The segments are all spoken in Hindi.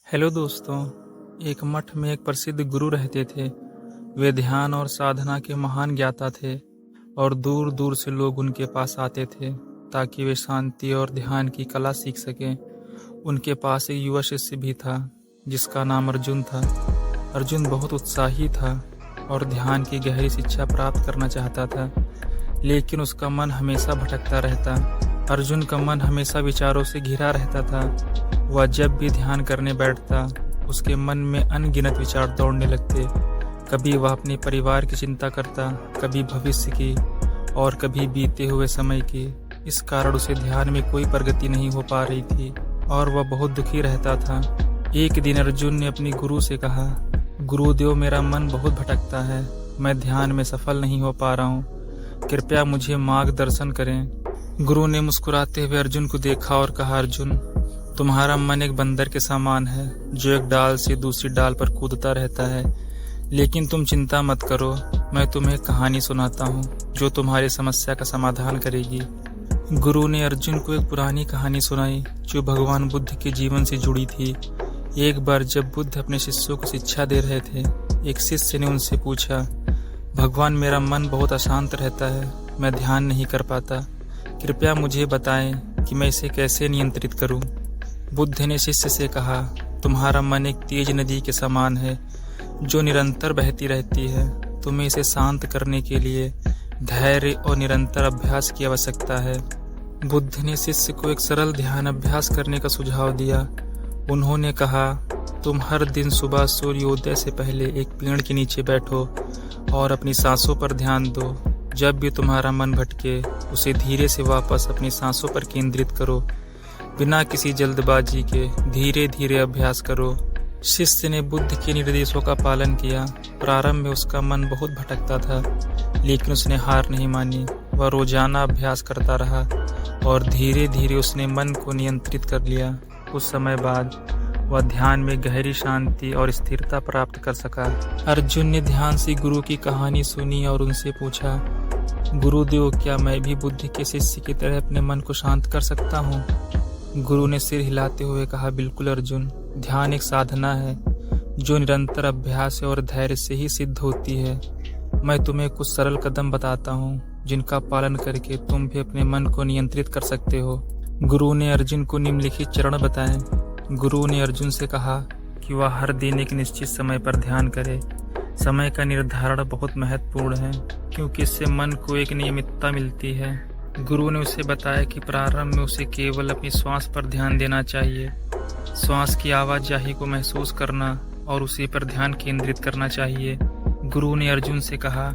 हेलो दोस्तों। एक मठ में एक प्रसिद्ध गुरु रहते थे। वे ध्यान और साधना के महान ज्ञाता थे और दूर दूर से लोग उनके पास आते थे ताकि वे शांति और ध्यान की कला सीख सकें। उनके पास एक युवा शिष्य भी था जिसका नाम अर्जुन था। अर्जुन बहुत उत्साही था और ध्यान की गहरी शिक्षा प्राप्त करना चाहता था, लेकिन उसका मन हमेशा भटकता रहता। अर्जुन का मन हमेशा विचारों से घिरा रहता था। वह जब भी ध्यान करने बैठता, उसके मन में अनगिनत विचार दौड़ने लगते। कभी वह अपने परिवार की चिंता करता, कभी भविष्य की और कभी बीते हुए समय की। इस कारण उसे ध्यान में कोई प्रगति नहीं हो पा रही थी और वह बहुत दुखी रहता था। एक दिन अर्जुन ने अपने गुरु से कहा, गुरुदेव, मेरा मन बहुत भटकता है, मैं ध्यान में सफल नहीं हो पा रहा हूँ, कृपया मुझे मार्गदर्शन करें। गुरु ने मुस्कुराते हुए अर्जुन को देखा और कहा, अर्जुन, तुम्हारा मन एक बंदर के समान है जो एक डाल से दूसरी डाल पर कूदता रहता है, लेकिन तुम चिंता मत करो, मैं तुम्हें एक कहानी सुनाता हूँ जो तुम्हारी समस्या का समाधान करेगी। गुरु ने अर्जुन को एक पुरानी कहानी सुनाई जो भगवान बुद्ध के जीवन से जुड़ी थी। एक बार जब बुद्ध अपने शिष्यों को शिक्षा दे रहे थे, एक शिष्य ने उनसे पूछा, भगवान, मेरा मन बहुत अशांत रहता है, मैं ध्यान नहीं कर पाता, कृपया मुझे बताएं कि मैं इसे कैसे नियंत्रित करूं। बुद्ध ने शिष्य से कहा, तुम्हारा मन एक तेज नदी के समान है जो निरंतर बहती रहती है। तुम्हें इसे शांत करने के लिए धैर्य और निरंतर अभ्यास की आवश्यकता है। बुद्ध ने शिष्य को एक सरल ध्यान अभ्यास करने का सुझाव दिया। उन्होंने कहा, तुम हर दिन सुबह सूर्योदय से पहले एक पेड़ के नीचे बैठो और अपनी सांसों पर ध्यान दो। जब भी तुम्हारा मन भटके, उसे धीरे से वापस अपनी सांसों पर केंद्रित करो। बिना किसी जल्दबाजी के धीरे धीरे अभ्यास करो। शिष्य ने बुद्ध के निर्देशों का पालन किया। प्रारंभ में उसका मन बहुत भटकता था, लेकिन उसने हार नहीं मानी। वह रोजाना अभ्यास करता रहा और धीरे धीरे उसने मन को नियंत्रित कर लिया। कुछ समय बाद वह ध्यान में गहरी शांति और स्थिरता प्राप्त कर सका। अर्जुन ने ध्यान से गुरु की कहानी सुनी और उनसे पूछा, गुरुदेव, क्या मैं भी बुद्ध के शिष्य की तरह अपने मन को शांत कर सकता हूँ? गुरु ने सिर हिलाते हुए कहा, बिल्कुल अर्जुन, ध्यान एक साधना है जो निरंतर अभ्यास और धैर्य से ही सिद्ध होती है। मैं तुम्हें कुछ सरल कदम बताता हूँ जिनका पालन करके तुम भी अपने मन को नियंत्रित कर सकते हो। गुरु ने अर्जुन को निम्नलिखित चरण बताए। गुरु ने अर्जुन से कहा कि वह हर दिन एक निश्चित समय पर ध्यान करे। समय का निर्धारण बहुत महत्वपूर्ण है क्योंकि इससे मन को एक नियमितता मिलती है। गुरु ने उसे बताया कि प्रारंभ में उसे केवल अपनी श्वास पर ध्यान देना चाहिए। श्वास की आवाजाही को महसूस करना और उसी पर ध्यान केंद्रित करना चाहिए। गुरु ने अर्जुन से कहा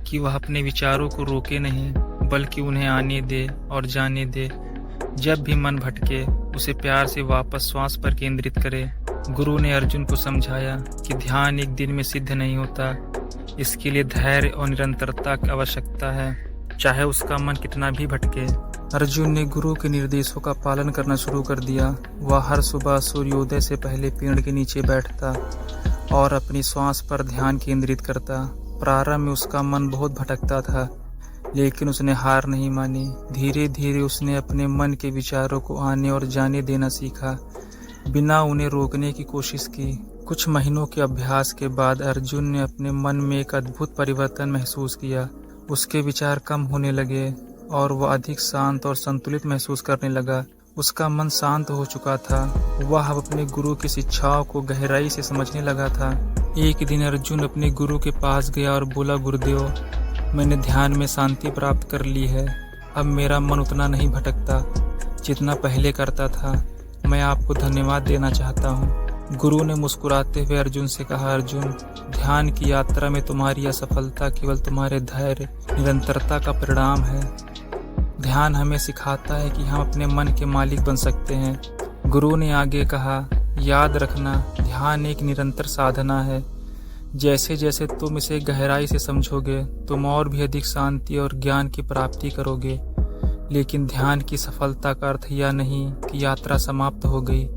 कि वह अपने विचारों को रोके नहीं, बल्कि उन्हें आने दे और जाने दे। जब भी मन भटके, उसे प्यार से वापस श्वास पर केंद्रित करे। गुरु ने अर्जुन को समझाया कि ध्यान एक दिन में सिद्ध नहीं होता, इसके लिए धैर्य और निरंतरता की आवश्यकता है, चाहे उसका मन कितना भी भटके। अर्जुन ने गुरु के निर्देशों का पालन करना शुरू कर दिया। वह हर सुबह सूर्योदय से पहले पेड़ के नीचे बैठता और अपनी श्वास पर ध्यान केंद्रित करता। प्रारंभ में उसका मन बहुत भटकता था, लेकिन उसने हार नहीं मानी। धीरे धीरे उसने अपने मन के विचारों को आने और जाने देना सीखा, बिना उन्हें रोकने की कोशिश की। कुछ महीनों के अभ्यास के बाद अर्जुन ने अपने मन में एक अद्भुत परिवर्तन महसूस किया। उसके विचार कम होने लगे और वह अधिक शांत और संतुलित महसूस करने लगा। उसका मन शांत हो चुका था। वह अब अपने गुरु की शिक्षाओं को गहराई से समझने लगा था। एक दिन अर्जुन अपने गुरु के पास गया और बोला, गुरुदेव, मैंने ध्यान में शांति प्राप्त कर ली है। अब मेरा मन उतना नहीं भटकता जितना पहले करता था। मैं आपको धन्यवाद देना चाहता हूँ। गुरु ने मुस्कुराते हुए अर्जुन से कहा, अर्जुन, ध्यान की यात्रा में तुम्हारी असफलता केवल तुम्हारे धैर्य निरंतरता का परिणाम है। ध्यान हमें सिखाता है कि हम अपने मन के मालिक बन सकते हैं। गुरु ने आगे कहा, याद रखना, ध्यान एक निरंतर साधना है। जैसे जैसे तुम इसे गहराई से समझोगे, तुम और भी अधिक शांति और ज्ञान की प्राप्ति करोगे। लेकिन ध्यान की सफलता का अर्थ यह नहीं कि यात्रा समाप्त हो गई।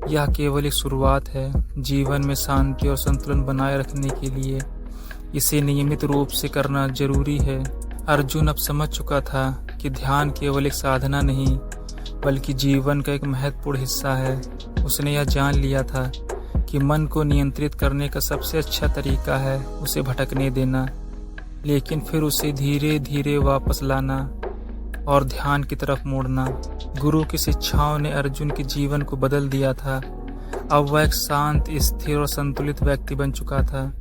यह केवल एक शुरुआत है। जीवन में शांति और संतुलन बनाए रखने के लिए इसे नियमित रूप से करना जरूरी है। अर्जुन अब समझ चुका था कि ध्यान केवल एक साधना नहीं, बल्कि जीवन का एक महत्वपूर्ण हिस्सा है। उसने यह जान लिया था कि मन को नियंत्रित करने का सबसे अच्छा तरीका है उसे भटकने देना, लेकिन फिर उसे धीरे धीरे वापस लाना और ध्यान की तरफ मोड़ना। गुरु की शिक्षाओं ने अर्जुन के जीवन को बदल दिया था। अब वह एक शांत, स्थिर और संतुलित व्यक्ति बन चुका था,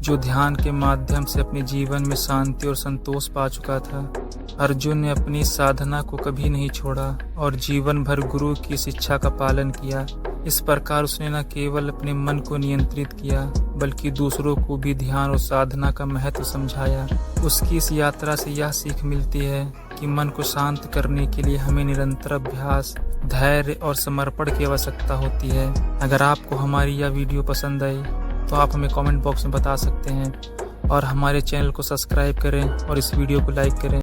जो ध्यान के माध्यम से अपने जीवन में शांति और संतोष पा चुका था। अर्जुन ने अपनी साधना को कभी नहीं छोड़ा और जीवन भर गुरु की शिक्षा का पालन किया। इस प्रकार उसने न केवल अपने मन को नियंत्रित किया, बल्कि दूसरों को भी ध्यान और साधना का महत्व समझाया। उसकी इस यात्रा से यह सीख मिलती है कि मन को शांत करने के लिए हमें निरंतर अभ्यास, धैर्य और समर्पण की आवश्यकता होती है। अगर आपको हमारी यह वीडियो पसंद आई तो आप हमें कमेंट बॉक्स में बता सकते हैं और हमारे चैनल को सब्सक्राइब करें और इस वीडियो को लाइक करें।